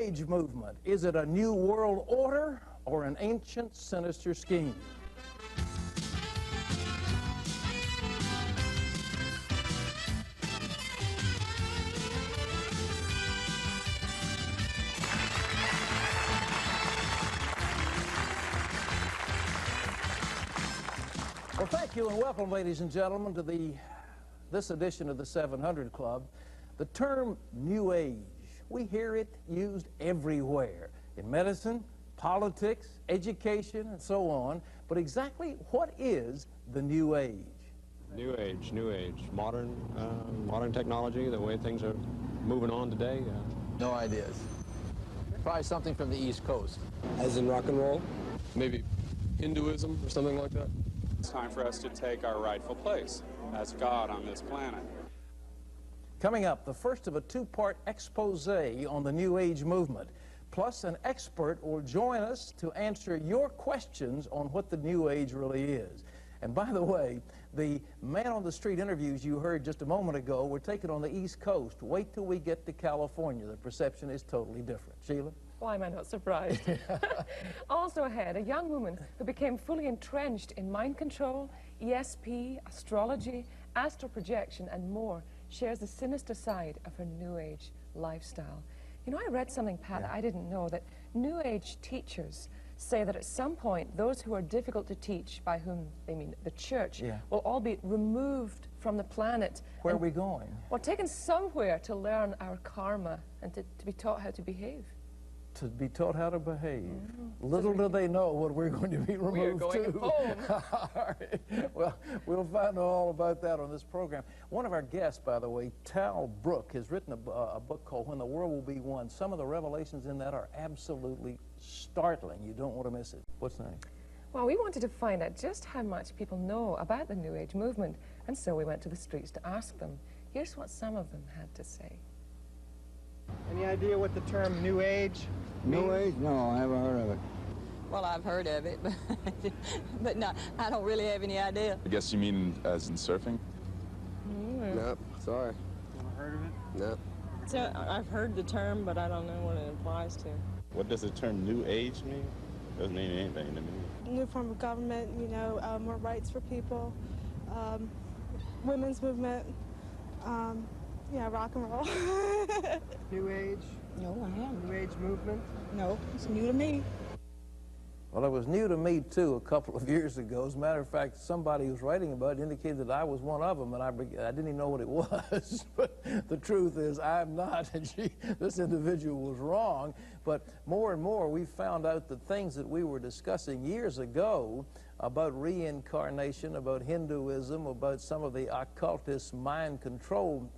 Age movement. Is it a new world order or an ancient, sinister scheme? Well, thank you and welcome, ladies and gentlemen, to this edition of the 700 Club. The term New Age, we hear it used everywhere, in medicine, politics, education, and so on. But exactly what is the New Age? New Age. Modern technology, the way things are moving on today. No ideas. Probably something from the East Coast. As in rock and roll? Maybe Hinduism or something like that? It's time for us to take our rightful place as God on this planet. Coming up, the first of a two-part expose on the New Age movement. Plus, an expert will join us to answer your questions on what the New Age really is. And by the way, the man-on-the-street interviews you heard just a moment ago were taken on the East Coast. Wait till we get to California. The perception is totally different. Sheila? Why am I not surprised? Also ahead, a young woman who became fully entrenched in mind control, ESP, astrology, astral projection, and more, shares the sinister side of her New Age lifestyle. You know, I read something, Pat, that I didn't know, that New Age teachers say that at some point, those who are difficult to teach, by whom they mean the church, will all be removed from the planet. Where are we going? Well, taken somewhere to learn our karma and to be taught how to behave. To be taught how to behave. Little do they know what we're going to be removed We're going to. home. All right. Well, we'll find out all about that on this program. One of our guests, by the way, Tal Brook, has written a book called When the World Will Be One. Some of the revelations in that are absolutely startling. You don't want to miss it. What's next? Well, we wanted to find out just how much people know about the New Age movement, and so we went to the streets to ask them. Here's what some of them had to say. Any idea what the term New Age means? New Age? No, I haven't heard of it. Well, I've heard of it, but no, I don't really have any idea. I guess you mean as in surfing? Nope, sorry. Never heard of it? No. So I've heard the term, but I don't know what it applies to. What does the term New Age mean? Doesn't mean anything to me. New form of government, you know, more rights for people, women's movement, yeah, rock and roll. New Age? No, I haven't. New Age movement? No, it's new to me. Well, it was new to me, too, a couple of years ago. As a matter of fact, somebody who was writing about it indicated that I was one of them, and I didn't even know what it was. But the truth is, I'm not, and this individual was wrong. But more and more, we found out that things that we were discussing years ago about reincarnation, about Hinduism, about some of the occultist mind control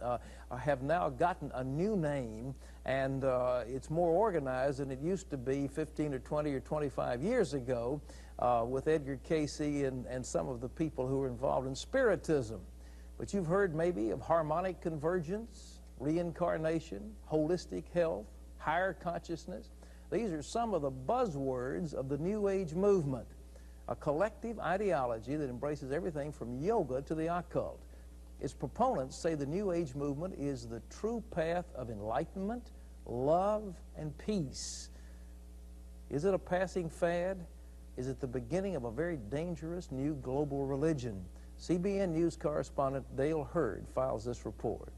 have now gotten a new name, and it's more organized than it used to be 15 or 20 or 25 years ago with Edgar Cayce and some of the people who were involved in Spiritism. But you've heard maybe of harmonic convergence, reincarnation, holistic health, higher consciousness. These are some of the buzzwords of the New Age movement. A collective ideology that embraces everything from yoga to the occult. Its proponents say the New Age movement is the true path of enlightenment, love, and peace. Is it a passing fad? Is it the beginning of a very dangerous new global religion? CBN News correspondent Dale Hurd files this report.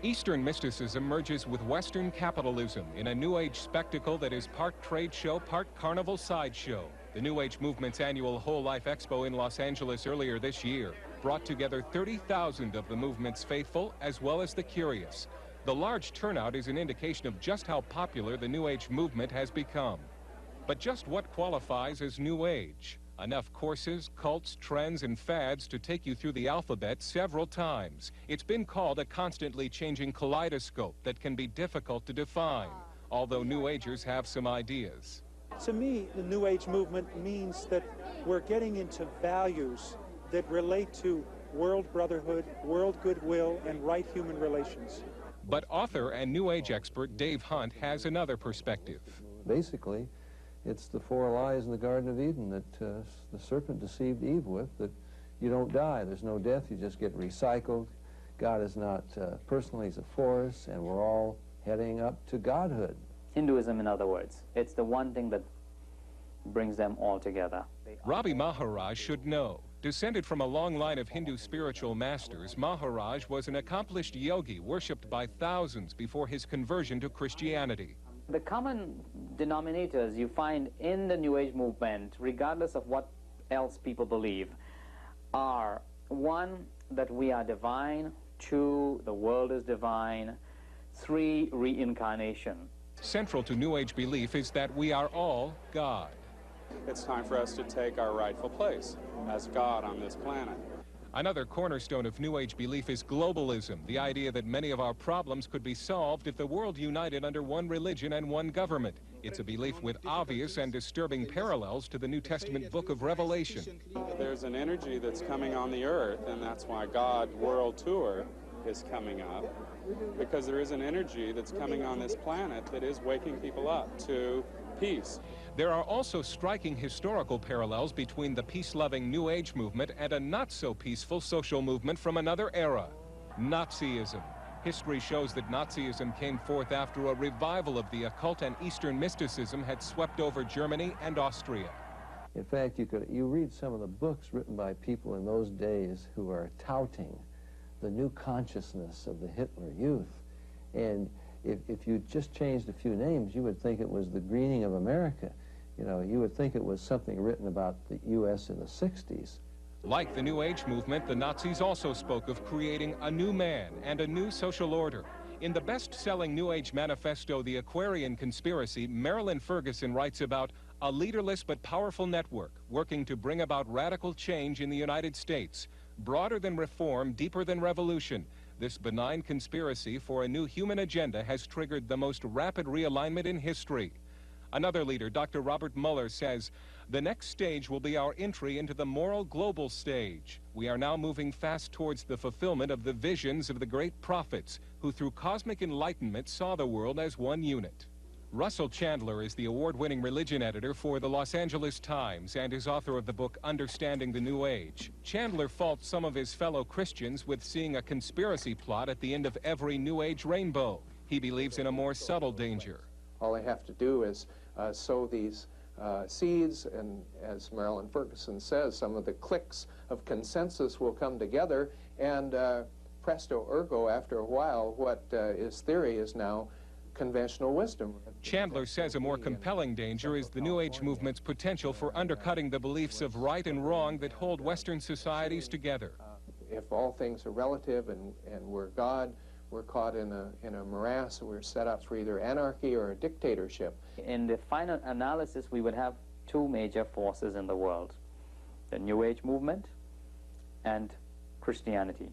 Eastern mysticism merges with Western capitalism in a New Age spectacle that is part trade show, part carnival sideshow. The New Age movement's annual Whole Life Expo in Los Angeles earlier this year brought together 30,000 of the movement's faithful as well as the curious. The large turnout is an indication of just how popular the New Age movement has become. But just what qualifies as New Age? Enough courses, cults, trends, and fads to take you through the alphabet several times. It's been called a constantly changing kaleidoscope that can be difficult to define, although New Agers have some ideas. To me, the New Age movement means that we're getting into values that relate to world brotherhood, world goodwill, and right human relations. But author and New Age expert Dave Hunt has another perspective. Basically, it's the 4 lies in the Garden of Eden that the serpent deceived Eve with, that you don't die, there's no death, you just get recycled. God is not personal, he's a force, and we're all heading up to godhood. Hinduism, in other words. It's the one thing that brings them all together. Ravi Maharaj should know. Descended from a long line of Hindu spiritual masters, Maharaj was an accomplished yogi worshipped by thousands before his conversion to Christianity. The common denominators you find in the New Age movement, regardless of what else people believe, are: one, that we are divine; two, the world is divine; three, reincarnation. Central to New Age belief is that we are all God. It's time for us to take our rightful place as God on this planet. Another cornerstone of New Age belief is globalism, the idea that many of our problems could be solved if the world united under one religion and one government. It's a belief with obvious and disturbing parallels to the New Testament book of Revelation. There's an energy that's coming on the earth, and that's why God World Tour is coming up, because there is an energy that's coming on this planet that is waking people up to peace. There are also striking historical parallels between the peace-loving New Age movement and a not-so-peaceful social movement from another era, Nazism. History shows that Nazism came forth after a revival of the occult and Eastern mysticism had swept over Germany and Austria. In fact, you read some of the books written by people in those days who are touting the new consciousness of the Hitler Youth, and if you just changed a few names, you would think it was the greening of America. You know, you would think it was something written about the U.S. in the 60s. Like the New Age movement, the Nazis also spoke of creating a new man and a new social order. In the best-selling New Age manifesto, The Aquarian Conspiracy, Marilyn Ferguson writes about a leaderless but powerful network working to bring about radical change in the United States. Broader than reform, deeper than revolution, this benign conspiracy for a new human agenda has triggered the most rapid realignment in history. Another leader, Dr. Robert Mueller, says, the next stage will be our entry into the moral global stage. We are now moving fast towards the fulfillment of the visions of the great prophets, who through cosmic enlightenment saw the world as one unit. Russell Chandler is the award-winning religion editor for the Los Angeles Times and is author of the book Understanding the New Age. Chandler faults some of his fellow Christians with seeing a conspiracy plot at the end of every New Age rainbow. He believes in a more subtle danger. All they have to do is sow these seeds, and as Marilyn Ferguson says, some of the cliques of consensus will come together, and presto ergo, after a while, what is theory is now conventional wisdom. Chandler says a more compelling danger is the New Age movement's potential for undercutting the beliefs of right and wrong that hold Western societies together. If all things are relative and we're God, we're caught in a morass. We're set up for either anarchy or a dictatorship. In the final analysis, we would have two major forces in the world: the New Age movement and Christianity.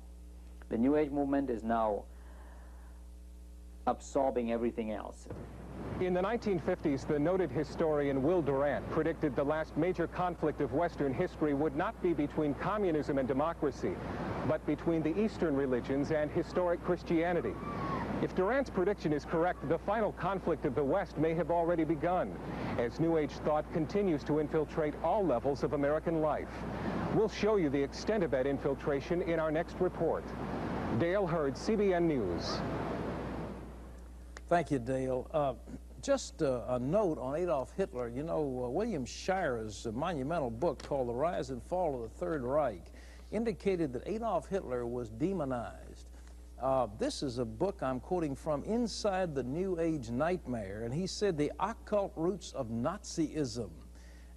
The New Age movement is now absorbing everything else. In the 1950s, the noted historian Will Durant predicted the last major conflict of Western history would not be between communism and democracy, but between the Eastern religions and historic Christianity. If Durant's prediction is correct, the final conflict of the West may have already begun, as New Age thought continues to infiltrate all levels of American life. We'll show you the extent of that infiltration in our next report. Dale Hurd, CBN News. Thank you, Dale. Just a note on Adolf Hitler. You know, William Shirer's monumental book called The Rise and Fall of the Third Reich indicated that Adolf Hitler was demonized. This is a book I'm quoting from Inside the New Age Nightmare, and he said the occult roots of Nazism.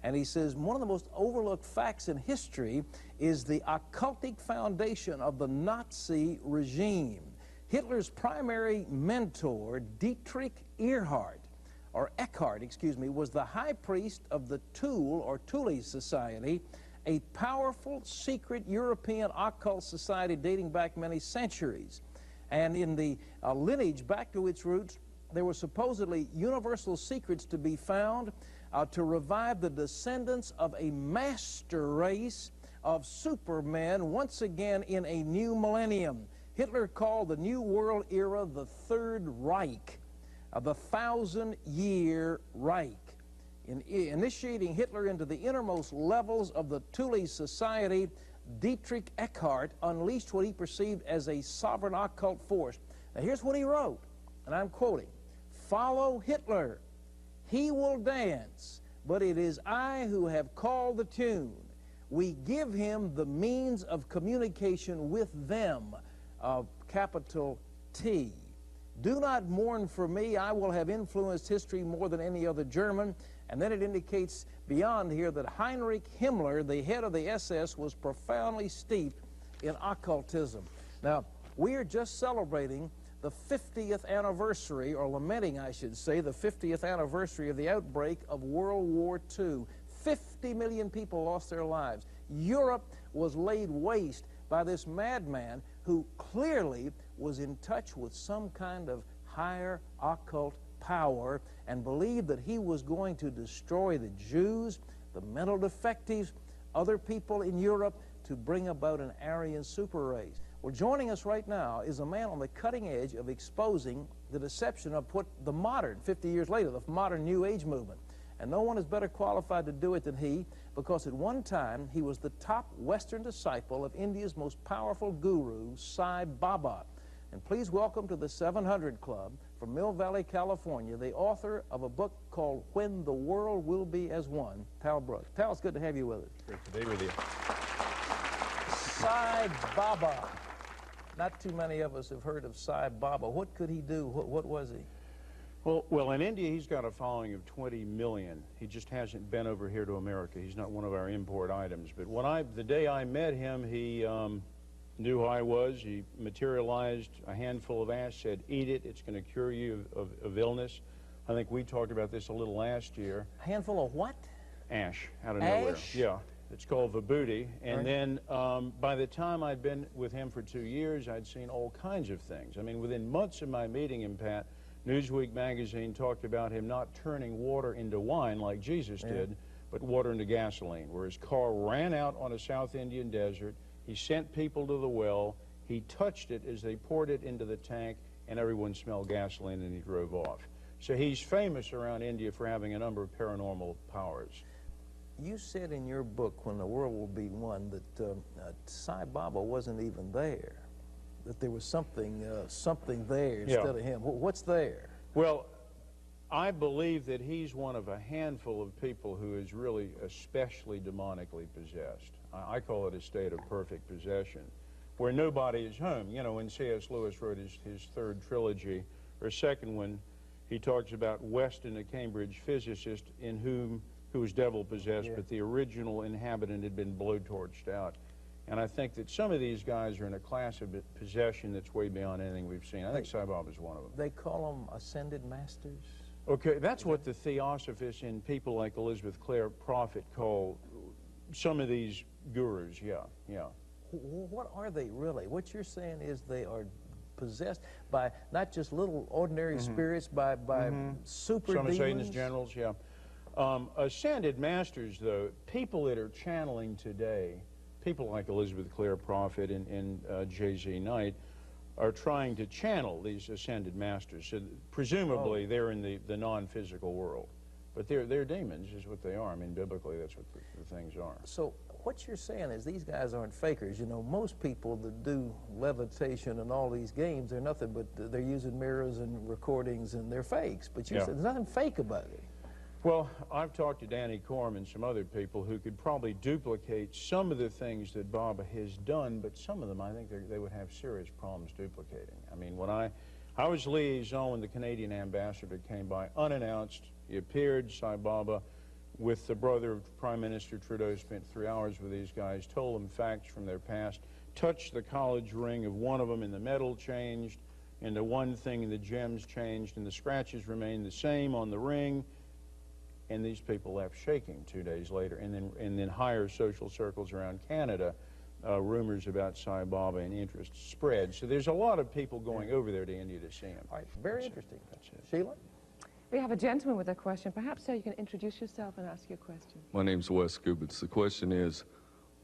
And he says one of the most overlooked facts in history is the occultic foundation of the Nazi regime. Hitler's primary mentor, Dietrich Eckart, was the high priest of the Thule or Thule Society, a powerful secret European occult society dating back many centuries. And in the lineage back to its roots, there were supposedly universal secrets to be found to revive the descendants of a master race of supermen once again in a new millennium. Hitler called the New World era the Third Reich, the 1,000-year Reich. In initiating Hitler into the innermost levels of the Thule Society, Dietrich Eckart unleashed what he perceived as a sovereign occult force. Now here's what he wrote, and I'm quoting. Follow Hitler. He will dance, but it is I who have called the tune. We give him the means of communication with them, capital T. Do not mourn for me. I will have influenced history more than any other German. And then it indicates beyond here that Heinrich Himmler, the head of the SS, was profoundly steeped in occultism. Now, we are just celebrating the 50th anniversary, or lamenting, I should say, the 50th anniversary of the outbreak of World War II. 50 million people lost their lives. Europe was laid waste by this madman who clearly was in touch with some kind of higher occult power and believed that he was going to destroy the Jews, the mental defectives, other people in Europe, to bring about an Aryan super race. Well, joining us right now is a man on the cutting edge of exposing the deception of what the modern, 50 years later, the modern New Age movement. And no one is better qualified to do it than he, because at one time he was the top Western disciple of India's most powerful guru, Sai Baba. And please welcome to the 700 Club, from Mill Valley, California, the author of a book called When the World Will Be as One, Tal Brooks. Tal, it's good to have you with us. Great to be with you. Sai Baba. Not too many of us have heard of Sai Baba. What could he do? What was he? Well, in India, he's got a following of 20 million. He just hasn't been over here to America. He's not one of our import items. But the day I met him, he knew who I was. He materialized a handful of ash, said, eat it, it's going to cure you of illness. I think we talked about this a little last year. A handful of what? Ash, out of nowhere. Ash? Yeah. It's called Vibhuti. And Right. then by the time I'd been with him for 2 years, I'd seen all kinds of things. I mean, within months of my meeting him, Pat, Newsweek magazine talked about him not turning water into wine like Jesus did, but water into gasoline, where his car ran out on a South Indian desert. He sent people to the well. He touched it as they poured it into the tank, and everyone smelled gasoline, and he drove off. So he's famous around India for having a number of paranormal powers. You said in your book, When the World Will Be One, that Sai Baba wasn't even there, that there was something there instead of him. What's there? Well, I believe that he's one of a handful of people who is really especially demonically possessed. I call it a state of perfect possession, where nobody is home. You know, when C.S. Lewis wrote his third trilogy, or second one, he talks about Weston, a Cambridge physicist, who was devil-possessed, but the original inhabitant had been blowtorched out. And I think that some of these guys are in a class of possession that's way beyond anything we've seen. I think Sai Baba is one of them. They call them ascended masters? Okay, that's what the theosophists and people like Elizabeth Clare Prophet call some of these gurus, yeah. What are they really? What you're saying is they are possessed by not just little ordinary spirits, by super Some demons? of Satan's generals, yeah. Ascended masters, though, people that are channeling today, people like Elizabeth Clare Prophet and J.Z. Knight, are trying to channel these ascended masters. So presumably they're in the non-physical world. But they're demons is what they are. I mean, biblically, that's what the things are. So what you're saying is these guys aren't fakers. You know, most people that do levitation and all these games, they're nothing but they're using mirrors and recordings and they're fakes. But you said there's nothing fake about it. Well, I've talked to Danny Corm and some other people who could probably duplicate some of the things that Baba has done, but some of them I think they would have serious problems duplicating. I mean, when I was liaison when the Canadian ambassador came by unannounced. He appeared, Sai Baba, with the brother of Prime Minister Trudeau, spent 3 hours with these guys, told them facts from their past, touched the college ring of one of them, and the metal changed, and the one thing and the gems changed, and the scratches remained the same on the ring. And these people left shaking 2 days later. And then higher social circles around Canada, rumors about Sai Baba and interest spread. So there's a lot of people going over there to India to see him. All right, very interesting. Sheila? We have a gentleman with a question. Perhaps, sir, you can introduce yourself and ask your question. My name's Wes Kubitz. The question is,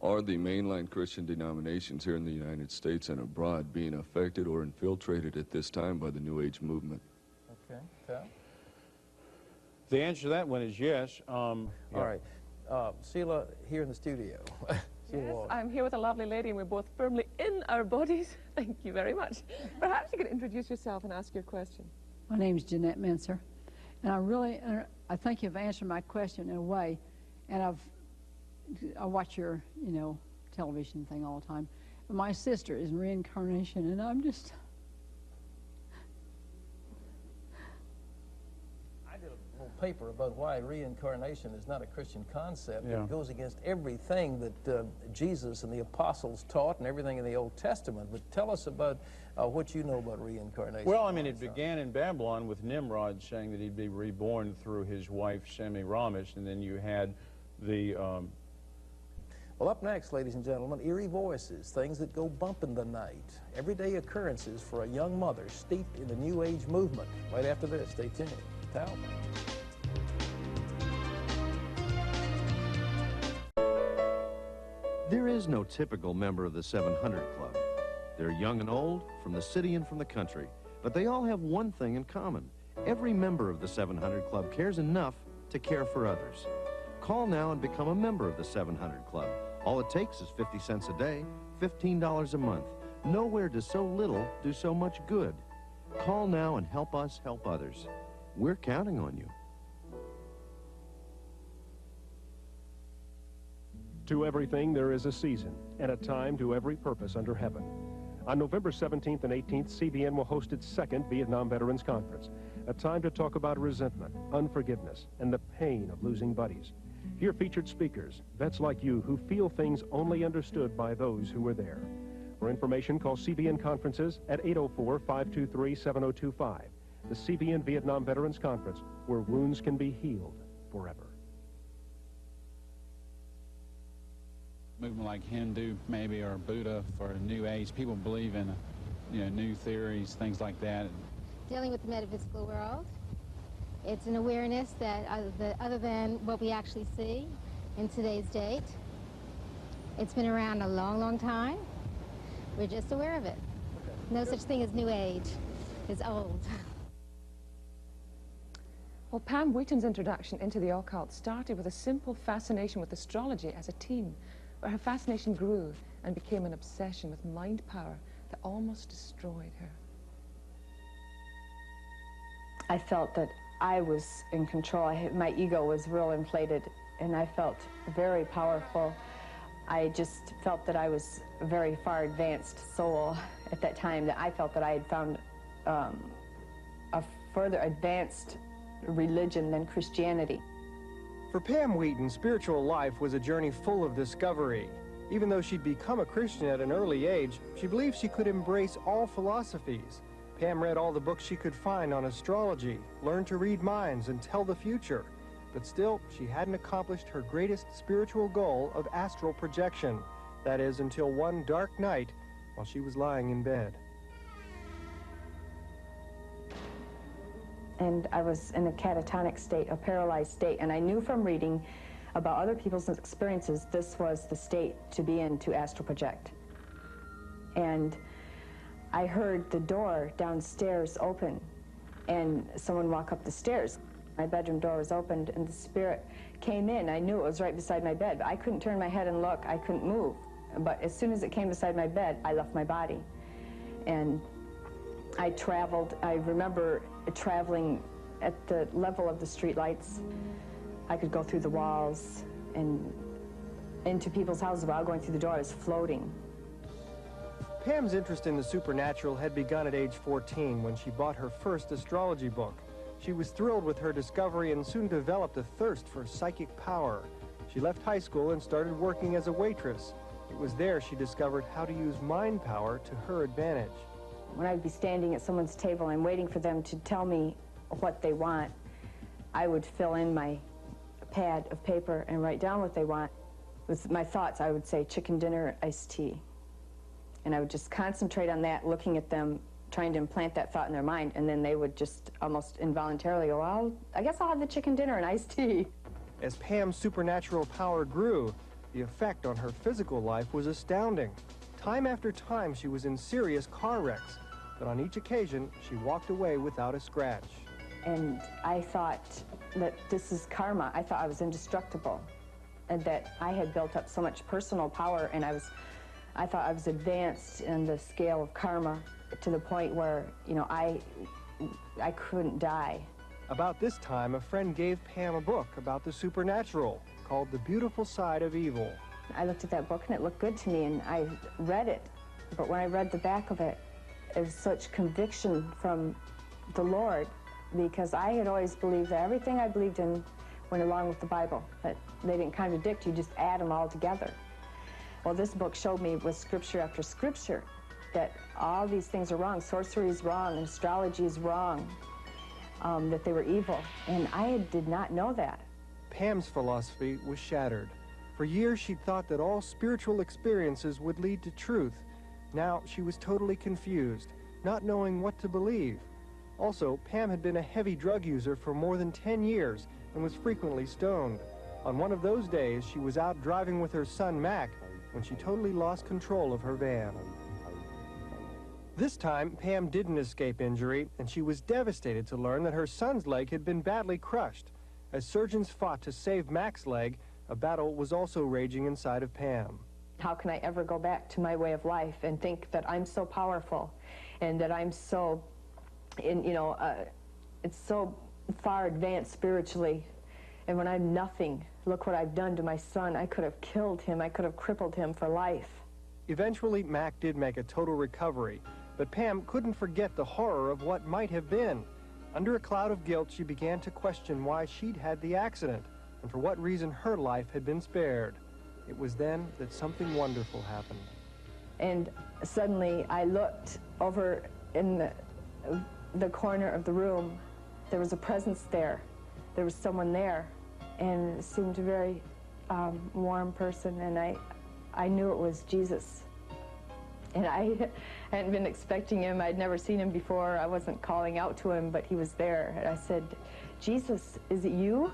are the mainline Christian denominations here in the United States and abroad being affected or infiltrated at this time by the New Age movement? Okay, Tal? The answer to that one is yes. All right. Sheila, here in the studio. Yes, I'm here with a lovely lady, and we're both firmly in our bodies. Thank you very much. Perhaps you can introduce yourself and ask your question. My name is Jeanette Mincer, and I think you've answered my question in a way, and I watch your, television thing all the time. My sister is in reincarnation, and I'm just... I did a little paper about why reincarnation is not a Christian concept. Yeah. It goes against everything that Jesus and the apostles taught and everything in the Old Testament. But tell us about what you know about reincarnation. Well, I mean, it began in Babylon with Nimrod saying that he'd be reborn through his wife Semiramis, and then you had the... Well, up next, ladies and gentlemen, eerie voices, things that go bump in the night, everyday occurrences for a young mother steeped in the New Age movement. Right after this, stay tuned. Tal. There is no typical member of the 700 Club. They're young and old, from the city and from the country, but they all have one thing in common. Every member of the 700 Club cares enough to care for others. Call now and become a member of the 700 Club. All it takes is 50 cents a day, $15 a month. Nowhere does so little do so much good. Call now and help us help others. We're counting on you. To everything there is a season, and a time to every purpose under heaven. On November 17th and 18th, CBN will host its second Vietnam Veterans Conference, a time to talk about resentment, unforgiveness, and the pain of losing buddies. Hear featured speakers, vets like you who feel things only understood by those who were there. For information, call CBN Conferences at 804-523-7025. The CBN Vietnam Veterans Conference, where wounds can be healed forever. Movement like Hindu, maybe, or Buddha for New Age. People believe in, new theories, things like that. Dealing with the metaphysical world. It's an awareness that other than what we actually see in today's date. It's been around a long, long time. We're just aware of it. No such thing as New Age. It's old. Well, Pam Wheaton's introduction into the occult started with a simple fascination with astrology as a teen, but her fascination grew and became an obsession with mind power that almost destroyed her. I felt that I was in control. My ego was real inflated, and I felt very powerful. I just felt that I was a very far advanced soul at that time, that I felt that I had found a further advanced religion than Christianity. For Pam Wheaton, spiritual life was a journey full of discovery. Even though she'd become a Christian at an early age, she believed she could embrace all philosophies. Pam read all the books she could find on astrology, learned to read minds and tell the future. But still, she hadn't accomplished her greatest spiritual goal of astral projection. That is, until one dark night while she was lying in bed. And I was in a catatonic state, a paralyzed state, and I knew from reading about other people's experiences this was the state to be in to astral project. And I heard the door downstairs open and someone walk up the stairs. My bedroom door was opened and the spirit came in. I knew it was right beside my bed, but I couldn't turn my head and look. I couldn't move. But as soon as it came beside my bed, I left my body. And I traveled. I remember traveling at the level of the streetlights. I could go through the walls and into people's houses while going through the door. I was floating. Pam's interest in the supernatural had begun at age 14 when she bought her first astrology book. She was thrilled with her discovery and soon developed a thirst for psychic power. She left high school and started working as a waitress. It was there she discovered how to use mind power to her advantage. When I'd be standing at someone's table and waiting for them to tell me what they want, I would fill in my pad of paper and write down what they want. With my thoughts, I would say chicken dinner, iced tea. And I would just concentrate on that, looking at them, trying to implant that thought in their mind, and then they would just almost involuntarily go, well, I guess I'll have the chicken dinner and iced tea. As Pam's supernatural power grew, the effect on her physical life was astounding. Time after time, she was in serious car wrecks, but on each occasion, she walked away without a scratch. And I thought that this is karma. I thought I was indestructible, and that I had built up so much personal power, and I thought I was advanced in the scale of karma to the point where, I I couldn't die. About this time, a friend gave Pam a book about the supernatural called The Beautiful Side of Evil. I looked at that book and it looked good to me, and I read it. But when I read the back of it, it was such conviction from the Lord, because I had always believed that everything I believed in went along with the Bible, that they didn't contradict, you just add them all together. Well, this book showed me with scripture after scripture that all these things are wrong. Sorcery is wrong, and astrology is wrong, that they were evil, and I did not know that. Pam's philosophy was shattered. For years, she'd thought that all spiritual experiences would lead to truth. Now, she was totally confused, not knowing what to believe. Also, Pam had been a heavy drug user for more than 10 years and was frequently stoned. On one of those days, she was out driving with her son, Mac, when she totally lost control of her van. This time, Pam didn't escape injury, and she was devastated to learn that her son's leg had been badly crushed. As surgeons fought to save Mac's leg, a battle was also raging inside of Pam. How can I ever go back to my way of life and think that I'm so powerful and that I'm so, it's so far advanced spiritually, and when I'm nothing? Look what I've done to my son. I could have killed him. I could have crippled him for life. Eventually, Mac did make a total recovery, but Pam couldn't forget the horror of what might have been. Under a cloud of guilt, she began to question why she'd had the accident and for what reason her life had been spared. It was then that something wonderful happened. And suddenly I looked over in the corner of the room. There was a presence there. There was someone there, and it seemed a very warm person, and I knew it was Jesus. And I hadn't been expecting him. I'd never seen him before. I wasn't calling out to him, but he was there. And I said, "Jesus, is it you?"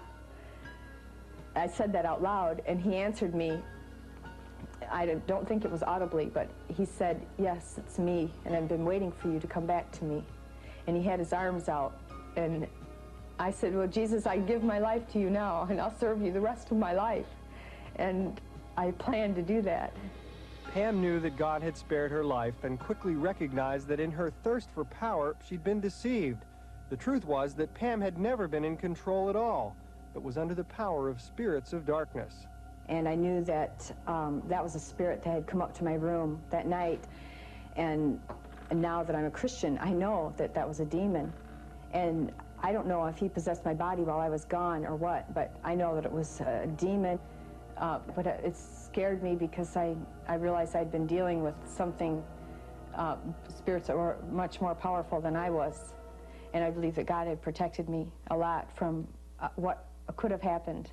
I said that out loud, and he answered me. I don't think it was audibly, but he said, "Yes, it's me, and I've been waiting for you to come back to me." And he had his arms out, and I said, "Well, Jesus, I give my life to you now, and I'll serve you the rest of my life." And I plan to do that. Pam knew that God had spared her life and quickly recognized that in her thirst for power, she'd been deceived. The truth was that Pam had never been in control at all, but was under the power of spirits of darkness. And I knew that that was a spirit that had come up to my room that night. And now that I'm a Christian, I know that that was a demon. And I don't know if he possessed my body while I was gone or what, but I know that it was a demon. But it scared me because I realized I'd been dealing with something, spirits that were much more powerful than I was. And I believe that God had protected me a lot from what could have happened.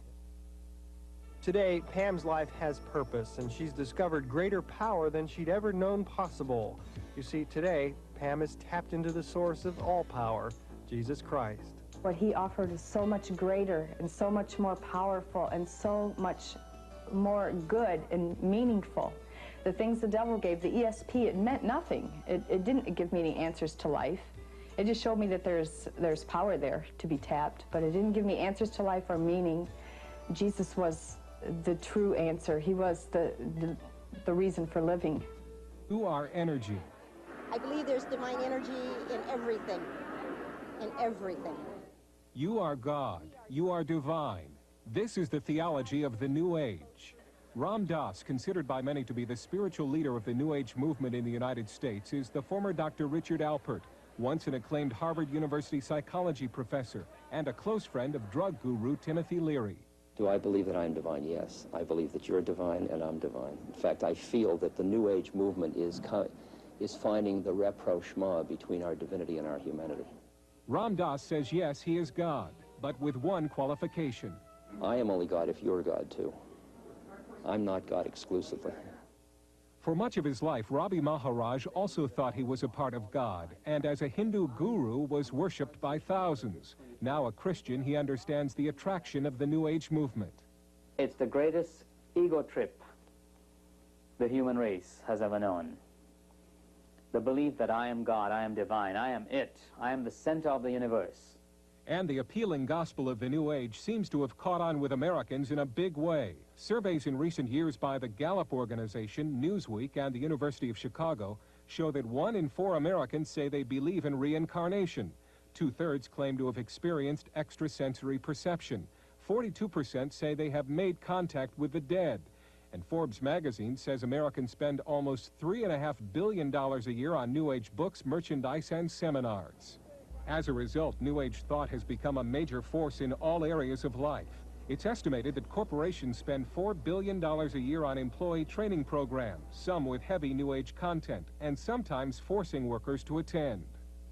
Today, Pam's life has purpose, and she's discovered greater power than she'd ever known possible. You see, today, Pam has tapped into the source of all power, Jesus Christ. What he offered is so much greater and so much more powerful and so much more good and meaningful. The things the devil gave, the ESP, it meant nothing. It didn't give me any answers to life. It just showed me that there's power there to be tapped, but it didn't give me answers to life or meaning. Jesus was the true answer. He was the reason for living. You are energy. I believe there's divine energy in everything. In everything. You are God. You are divine. This is the theology of the New Age. Ram Dass, considered by many to be the spiritual leader of the New Age movement in the United States, is the former Dr. Richard Alpert, once an acclaimed Harvard University psychology professor and a close friend of drug guru Timothy Leary. Do I believe that I am divine? Yes. I believe that you're divine and I'm divine. In fact, I feel that the New Age movement is finding the rapprochement between our divinity and our humanity. Ram Dass says yes, he is God, but with one qualification. I am only God if you're God too. I'm not God exclusively. For much of his life, Ravi Maharaj also thought he was a part of God, and as a Hindu guru was worshipped by thousands. Now a Christian, he understands the attraction of the New Age movement. It's the greatest ego trip the human race has ever known. The belief that I am God, I am divine, I am it, I am the center of the universe. And the appealing gospel of the New Age seems to have caught on with Americans in a big way. Surveys in recent years by the Gallup organization, Newsweek, and the University of Chicago show that 1 in 4 Americans say they believe in reincarnation. 2/3 claim to have experienced extrasensory perception. 42% say they have made contact with the dead. And Forbes magazine says Americans spend almost $3.5 billion a year on New Age books, merchandise, and seminars. As a result, New Age thought has become a major force in all areas of life. It's estimated that corporations spend $4 billion a year on employee training programs, some with heavy New Age content, and sometimes forcing workers to attend.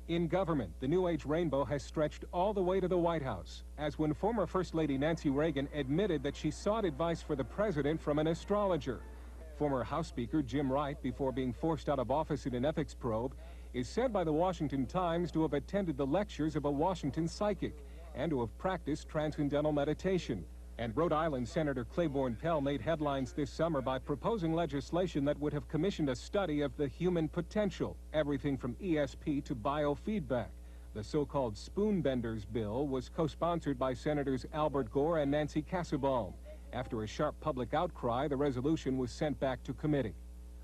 In government, the New Age rainbow has stretched all the way to the White House, as when former First Lady Nancy Reagan admitted that she sought advice for the president from an astrologer. Former House Speaker Jim Wright, before being forced out of office in an ethics probe, is said by the Washington Times to have attended the lectures of a Washington psychic and to have practiced transcendental meditation. And Rhode Island Senator Claiborne Pell made headlines this summer by proposing legislation that would have commissioned a study of the human potential, everything from ESP to biofeedback. The so-called Spoonbenders bill was co-sponsored by Senators Albert Gore and Nancy Kassebaum. After a sharp public outcry, the resolution was sent back to committee.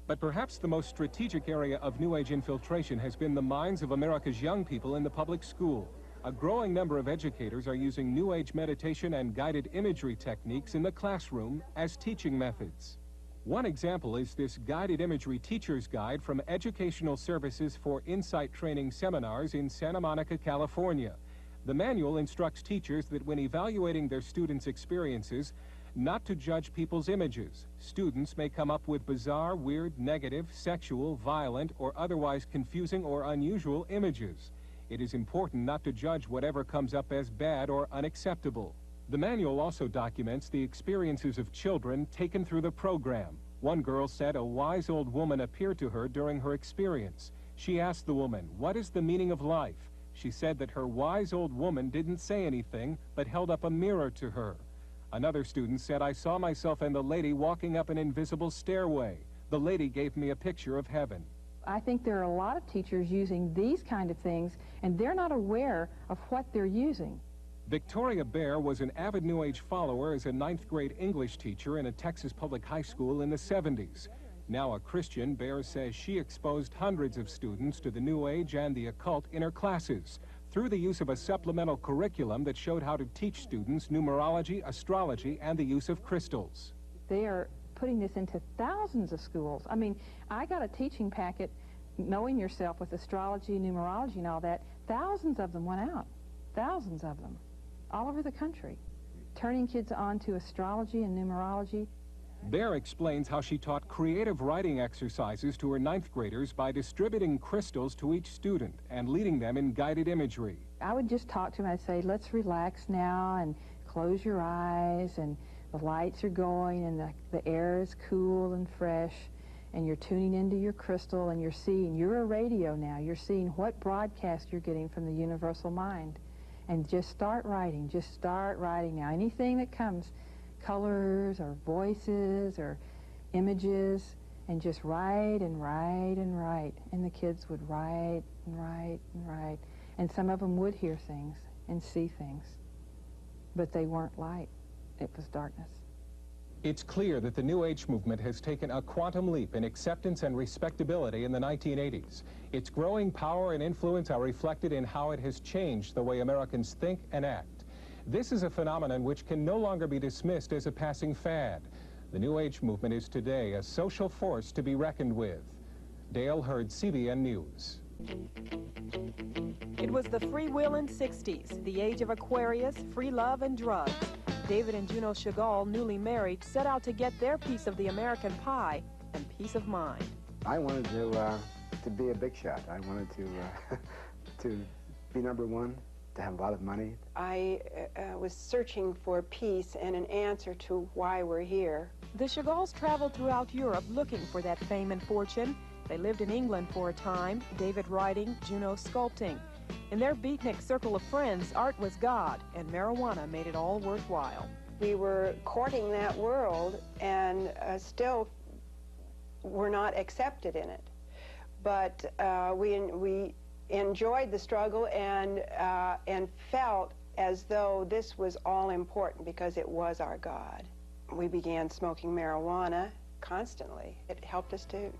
But perhaps the most strategic area of New Age infiltration has been the minds of America's young people in the public school. A growing number of educators are using New Age meditation and guided imagery techniques in the classroom as teaching methods. One example is this guided imagery teacher's guide from Educational Services for Insight Training Seminars in Santa Monica, California. The manual instructs teachers that when evaluating their students' experiences, not to judge people's images. Students may come up with bizarre, weird, negative, sexual, violent, or otherwise confusing or unusual images. It is important not to judge whatever comes up as bad or unacceptable. The manual also documents the experiences of children taken through the program. One girl said a wise old woman appeared to her during her experience. She asked the woman, "What is the meaning of life?" She said that her wise old woman didn't say anything, but held up a mirror to her. Another student said, "I saw myself and the lady walking up an invisible stairway. The lady gave me a picture of heaven." I think there are a lot of teachers using these kind of things, and they're not aware of what they're using. Victoria Bear was an avid New Age follower as a 9th grade English teacher in a Texas public high school in the 70s. Now a Christian, Bear says she exposed hundreds of students to the New Age and the occult in her classes through the use of a supplemental curriculum that showed how to teach students numerology, astrology, and the use of crystals. They are putting this into thousands of schools. I mean, I got a teaching packet, Knowing Yourself with astrology, numerology, and all that. Thousands of them went out. Thousands of them. All over the country. Turning kids on to astrology and numerology. Bear explains how she taught creative writing exercises to her 9th graders by distributing crystals to each student and leading them in guided imagery. I would just talk to them. I'd say, let's relax now and close your eyes, and the lights are going and the air is cool and fresh, and you're tuning into your crystal and you're a radio now. You're seeing what broadcast you're getting from the universal mind. And just start writing. Just start writing now. Anything that comes, colors or voices or images, and just write and write and write. And the kids would write and write and write. And some of them would hear things and see things. But they weren't light. It was darkness. It's clear that the New Age movement has taken a quantum leap in acceptance and respectability in the 1980s. Its growing power and influence are reflected in how it has changed the way Americans think and act. This is a phenomenon which can no longer be dismissed as a passing fad. The New Age movement is today a social force to be reckoned with. Dale Hurd, CBN News. It was the freewheeling 60s, the age of Aquarius, free love, and drugs. David and Juno Chagall, newly married, set out to get their piece of the American pie and peace of mind. I wanted to be a big shot. I wanted to be #1, to have a lot of money. I was searching for peace and an answer to why we're here. The Chagalls traveled throughout Europe looking for that fame and fortune. They lived in England for a time, David writing, Juno sculpting. In their beatnik circle of friends, art was God, and marijuana made it all worthwhile. We were courting that world and still were not accepted in it. But we enjoyed the struggle and felt as though this was all important because it was our God. We began smoking marijuana constantly. It helped us to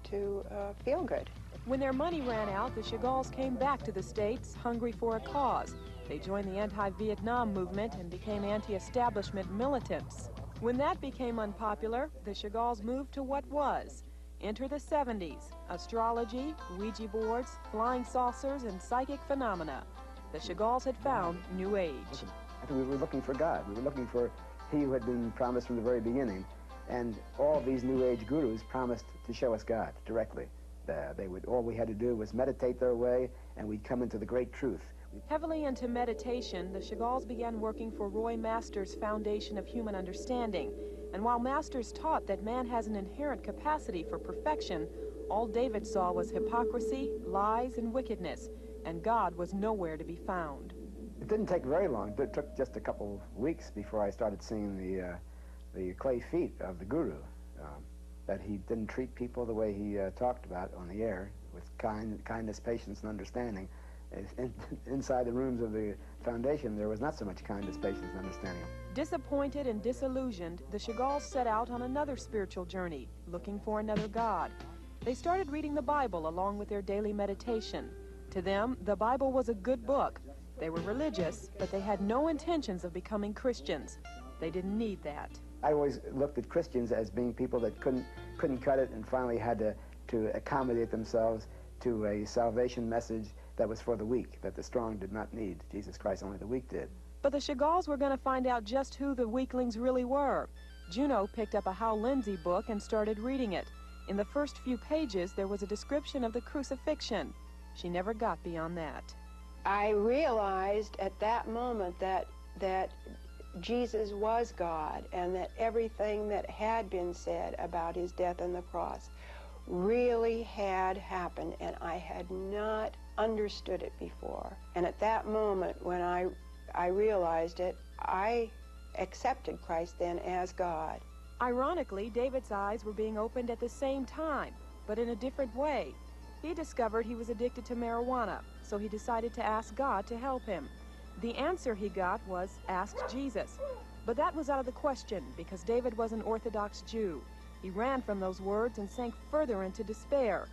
feel good. When their money ran out, the Chagalls came back to the States, hungry for a cause. They joined the anti-Vietnam movement and became anti-establishment militants. When that became unpopular, the Chagalls moved to what was. Enter the 70s, astrology, Ouija boards, flying saucers, and psychic phenomena. The Chagalls had found New Age. We were looking for God. We were looking for He who had been promised from the very beginning. And all these New Age gurus promised to show us God directly. All we had to do was meditate their way, and we'd come into the great truth. Heavily into meditation, the Chagalls began working for Roy Masters' Foundation of Human Understanding. And while Masters taught that man has an inherent capacity for perfection, all David saw was hypocrisy, lies, and wickedness, and God was nowhere to be found. It didn't take very long. It took just a couple of weeks before I started seeing the clay feet of the guru. That he didn't treat people the way he talked about on the air, with kindness, patience, and understanding. Inside the rooms of the foundation, there was not so much kindness, patience, and understanding. Disappointed and disillusioned, the Chagalls set out on another spiritual journey, looking for another God. They started reading the Bible along with their daily meditation. To them, the Bible was a good book. They were religious, but they had no intentions of becoming Christians. They didn't need that. I always looked at Christians as being people that couldn't cut it and finally had to accommodate themselves to a salvation message that was for the weak, that the strong did not need Jesus Christ, only the weak did. But the Chagalls were going to find out just who the weaklings really were. Juno picked up a Hal Lindsey book and started reading it. In the first few pages, there was a description of the crucifixion. She never got beyond that. I realized at that moment that Jesus was God, and that everything that had been said about his death on the cross really had happened, and I had not understood it before. And at that moment, when I realized it, I accepted Christ then as God. Ironically, David's eyes were being opened at the same time, but in a different way. He discovered he was addicted to marijuana, so he decided to ask God to help him. The answer he got was, ask Jesus. But that was out of the question, because David was an Orthodox Jew. He ran from those words and sank further into despair.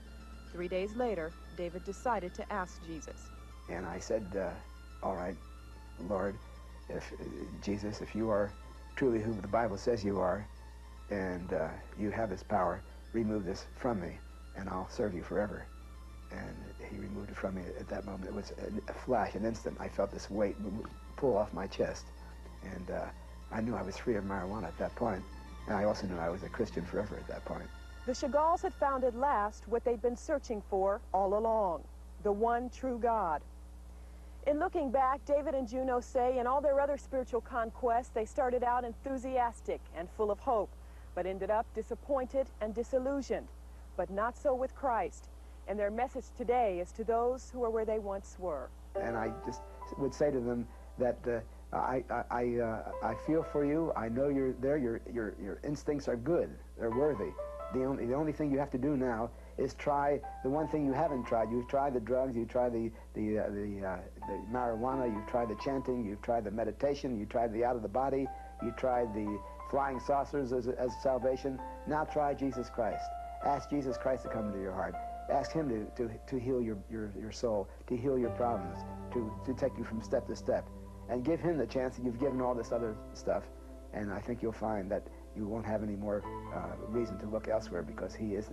3 days later, David decided to ask Jesus. And I said, all right, Lord, Jesus, if you are truly who the Bible says you are, and you have this power, remove this from me, and I'll serve you forever. And he removed it from me at that moment. It was a flash, an instant. I felt this weight pull off my chest. And I knew I was free of marijuana at that point. And I also knew I was a Christian forever at that point. The Chagalls had found at last what they'd been searching for all along, the one true God. In looking back, David and Juno say in all their other spiritual conquests, they started out enthusiastic and full of hope, but ended up disappointed and disillusioned. But not so with Christ. And their message today is to those who are where they once were. And I just would say to them that I feel for you. I know you're there. Your instincts are good. They're worthy. The only thing you have to do now is try the one thing you haven't tried. You've tried the drugs. You've tried the marijuana. You've tried the chanting. You've tried the meditation. You tried the out of the body. You tried the flying saucers as salvation. Now try Jesus Christ. Ask Jesus Christ to come into your heart. Ask him to heal your soul, to heal your problems, to take you from step to step. And give him the chance that you've given all this other stuff. And I think you'll find that you won't have any more reason to look elsewhere, because he is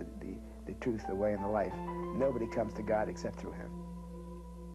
the truth, the way, and the life. Nobody comes to God except through him.